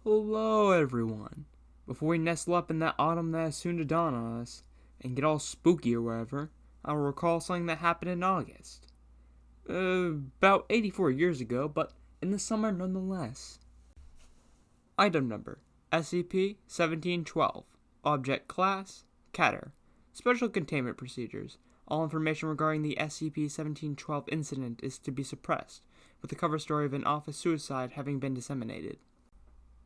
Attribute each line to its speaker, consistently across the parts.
Speaker 1: Hello, everyone. Before we nestle up in that autumn that is soon to dawn on us and get all spooky or whatever, I'll recall something that happened in August. About 84 years ago, but in the summer nonetheless. Item number SCP-1712. Object Class Catter. Special Containment Procedures. All information regarding the SCP-1712 incident is to be suppressed, with the cover story of an office suicide having been disseminated.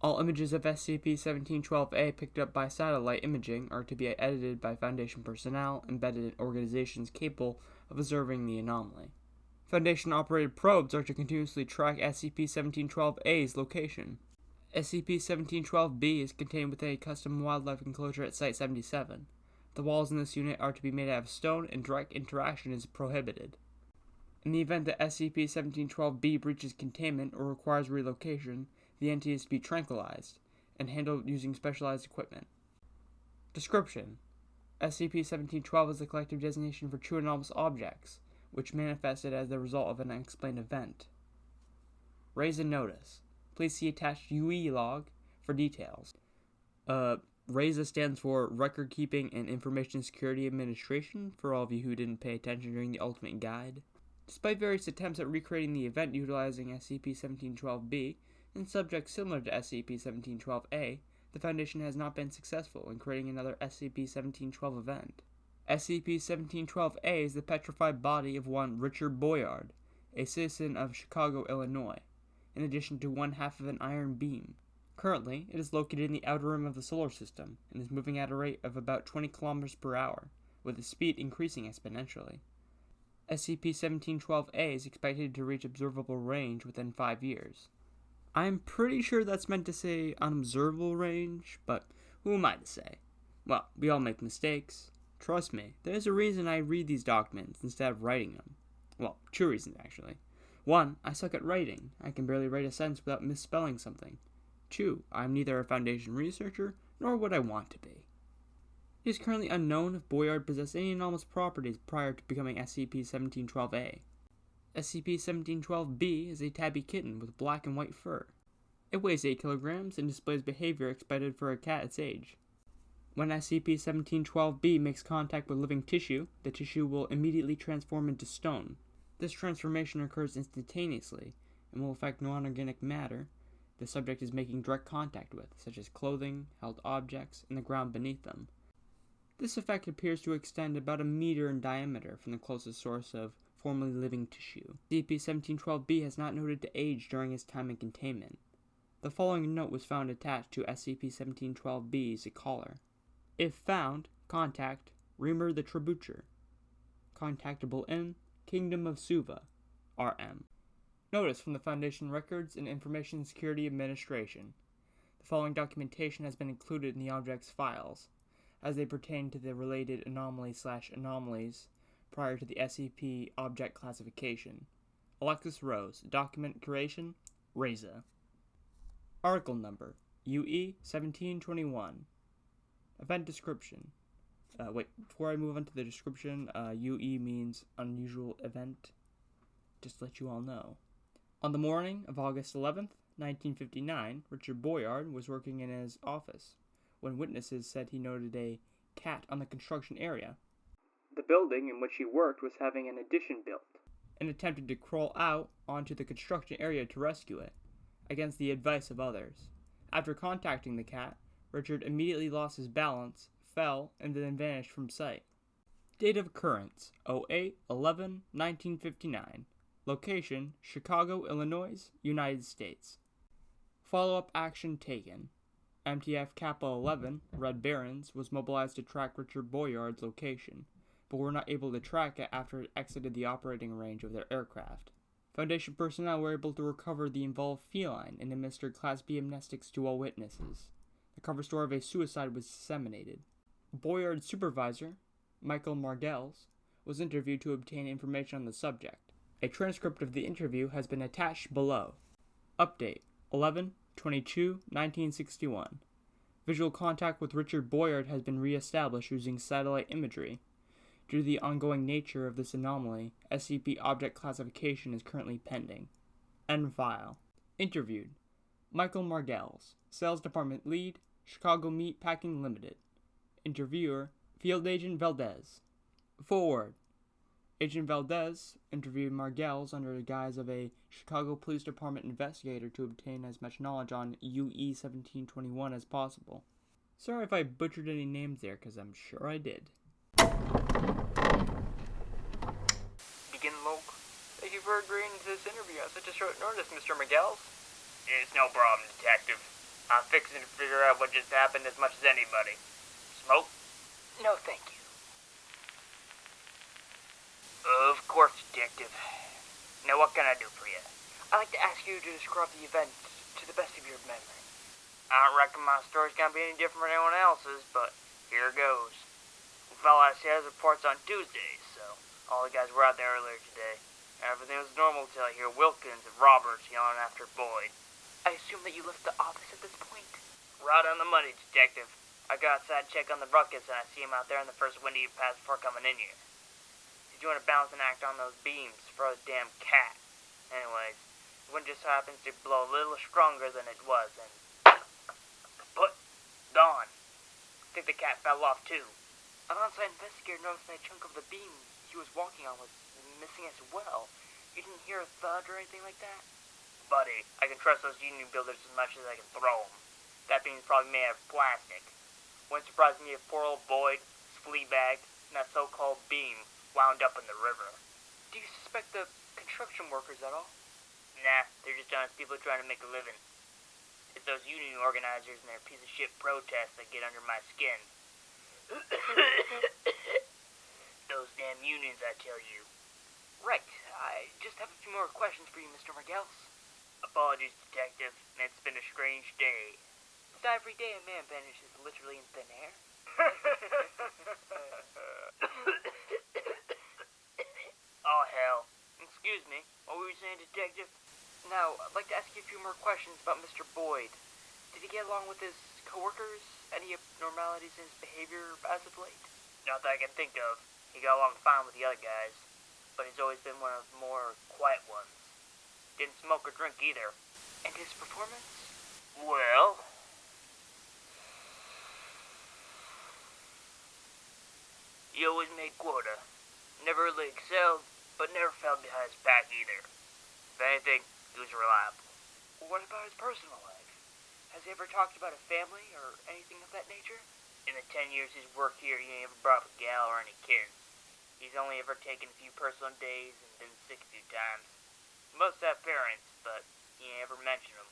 Speaker 1: All images of SCP-1712-A picked up by satellite imaging are to be edited by Foundation personnel embedded in organizations capable of observing the anomaly. Foundation-operated probes are to continuously track SCP-1712-A's location. SCP-1712-B is contained within a custom wildlife enclosure at Site-77. The walls in this unit are to be made out of stone and direct interaction is prohibited. In the event that SCP-1712-B breaches containment or requires relocation, the entity is to be tranquilized and handled using specialized equipment. Description: SCP-1712 is the collective designation for true anomalous objects, which manifested as the result of an unexplained event. Raise a notice. Please see attached UE log for details. RAISA stands for Record Keeping and Information Security Administration, for all of you who didn't pay attention during the Ultimate Guide. Despite various attempts at recreating the event utilizing SCP-1712-B and subjects similar to SCP-1712-A, the Foundation has not been successful in creating another SCP-1712 event. SCP-1712-A is the petrified body of one Richard Boyard, a citizen of Chicago, Illinois, in addition to one half of an iron beam. Currently, it is located in the outer rim of the solar system and is moving at a rate of about 20 kilometers per hour, with its speed increasing exponentially. SCP-1712-A is expected to reach observable range within 5 years. I'm pretty sure that's meant to say unobservable range, but who am I to say? Well, we all make mistakes. Trust me, there's a reason I read these documents instead of writing them. Well, two reasons actually. 1, I suck at writing. I can barely write a sentence without misspelling something. 2, I'm neither a Foundation researcher nor would I want to be. It is currently unknown if Boyard possessed any anomalous properties prior to becoming SCP-1712-A. SCP-1712-B is a tabby kitten with black and white fur. It weighs 8 kilograms and displays behavior expected for a cat its age. When SCP-1712-B makes contact with living tissue, the tissue will immediately transform into stone. This transformation occurs instantaneously and will affect non-organic matter the subject is making direct contact with, such as clothing, held objects, and the ground beneath them. This effect appears to extend about a meter in diameter from the closest source of formerly living tissue. SCP-1712-B has not noted to age during its time in containment. The following note was found attached to SCP-1712-B's collar. If found, contact Reamer the Trebucher. Contactable in Kingdom of Suva, RM. Notice from the Foundation Records and Information Security Administration. The following documentation has been included in the object's files, as they pertain to the related anomaly/anomalies prior to the SCP object classification. Alexis Rose, Document Curation, RAISA. Article Number, UE-1721. Event Description. Before I move on to the description, UE means unusual event. Just to let you all know. On the morning of August 11th, 1959, Richard Boyard was working in his office when witnesses said he noted a cat on the construction area. The building in which he worked was having an addition built, and attempted to crawl out onto the construction area to rescue it, against the advice of others. After contacting the cat, Richard immediately lost his balance, fell, and then vanished from sight. Date of occurrence, 08/11/1959. Location, Chicago, Illinois, United States. Follow-up action taken. MTF Kappa 11, Red Barons, was mobilized to track Richard Boyard's location, but were not able to track it after it exited the operating range of their aircraft. Foundation personnel were able to recover the involved feline and administered Class B amnestics to all witnesses. The cover story of a suicide was disseminated. Boyard's supervisor, Michael Margels, was interviewed to obtain information on the subject. A transcript of the interview has been attached below. Update: 11/22/1961. Visual contact with Richard Boyard has been re-established using satellite imagery. Due to the ongoing nature of this anomaly, SCP object classification is currently pending. End file. Interviewed: Michael Margels, Sales Department Lead, Chicago Meat Packing Limited. Interviewer, Field Agent Valdez. Forward. Agent Valdez interviewed Margels under the guise of a Chicago Police Department investigator to obtain as much knowledge on UE-1721 as possible. Sorry if I butchered any names there, because I'm sure I did.
Speaker 2: Begin log. Thank you for agreeing to this interview on such a short notice, Mr. Margels. It's no problem, Detective. I'm fixing to figure out what just happened as much as anybody. Smoke? No, thank you. Of course, Detective. Now, what can I do for you? I'd like to ask you to describe the event to the best of your memory. I don't reckon my story's gonna be any different from anyone else's, but here goes. We fell out of sales reports on Tuesday, so all the guys were out there earlier today. Everything was normal till I hear Wilkins and Roberts yelling after Boyd. I assume that you left the office at this point? Right on the money, Detective. I got outside to check on the ruckus, and I see him out there in the first window you passed before coming in here. He's doing a balancing act on those beams for a damn cat. Anyways, the wind just happens to blow a little stronger than it was, and kaput, gone. I think the cat fell off too. An on-site investigator noticed that chunk of the beam he was walking on was missing as well. You didn't hear a thud or anything like that? Buddy, I can trust those union builders as much as I can throw them. That beam's probably made out of plastic. Wouldn't surprise me if poor old Boyd, flea-bagged, and that so-called beam wound up in the river. Do you suspect the construction workers at all? Nah, they're just honest people trying to make a living. It's those union organizers and their piece of shit protests that get under my skin. Those damn unions, I tell you. Right, I just have a few more questions for you, Mr. Margels. Apologies, Detective. It's been a strange day. It's not every day a man vanishes literally in thin air. Oh, hell. Excuse me, what were you saying, Detective? Now, I'd like to ask you a few more questions about Mr. Boyd. Did he get along with his coworkers? Any abnormalities in his behavior as of late? Not that I can think of. He got along fine with the other guys, but he's always been one of the more quiet ones. Didn't smoke or drink either. And his performance? Well, he always made quota. Never really excelled, but never fell behind his back either. If anything, he was reliable. What about his personal life? Has he ever talked about a family or anything of that nature? In the 10 years he's worked here, he ain't ever brought up a gal or any kids. He's only ever taken a few personal days and been sick a few times. Most have parents, but he ain't ever mentioned them.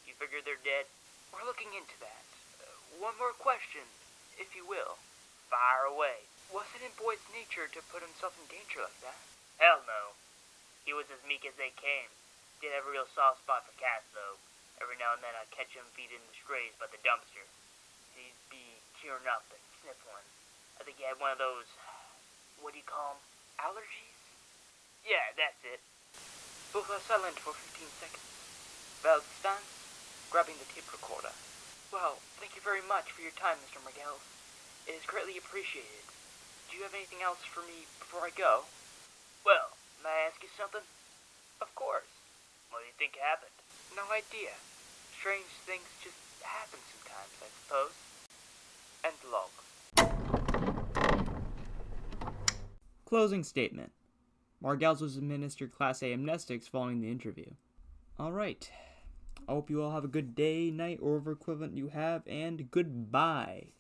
Speaker 2: You figure they're dead? We're looking into that. One more question, if you will. Fire away. Was it in Boyd's nature to put himself in danger like that? Hell no. He was as meek as they came. Did have a real soft spot for cats, though. Every now and then I'd catch him feeding the strays by the dumpster. He'd be tearing up and sniffling. I think he had one of those, what do you call them? Allergies? Yeah, that's it. Both are silent for 15 seconds. Val stands, grabbing the tape recorder. Well, thank you very much for your time, Mr. Margels. It is greatly appreciated. Do you have anything else for me before I go? Well, may I ask you something? Of course. What do you think happened? No idea. Strange things just happen sometimes, I suppose. End log.
Speaker 1: Closing statement. Margels was administered Class A amnestics following the interview. Alright. I hope you all have a good day, night, or whatever equivalent you have, and goodbye.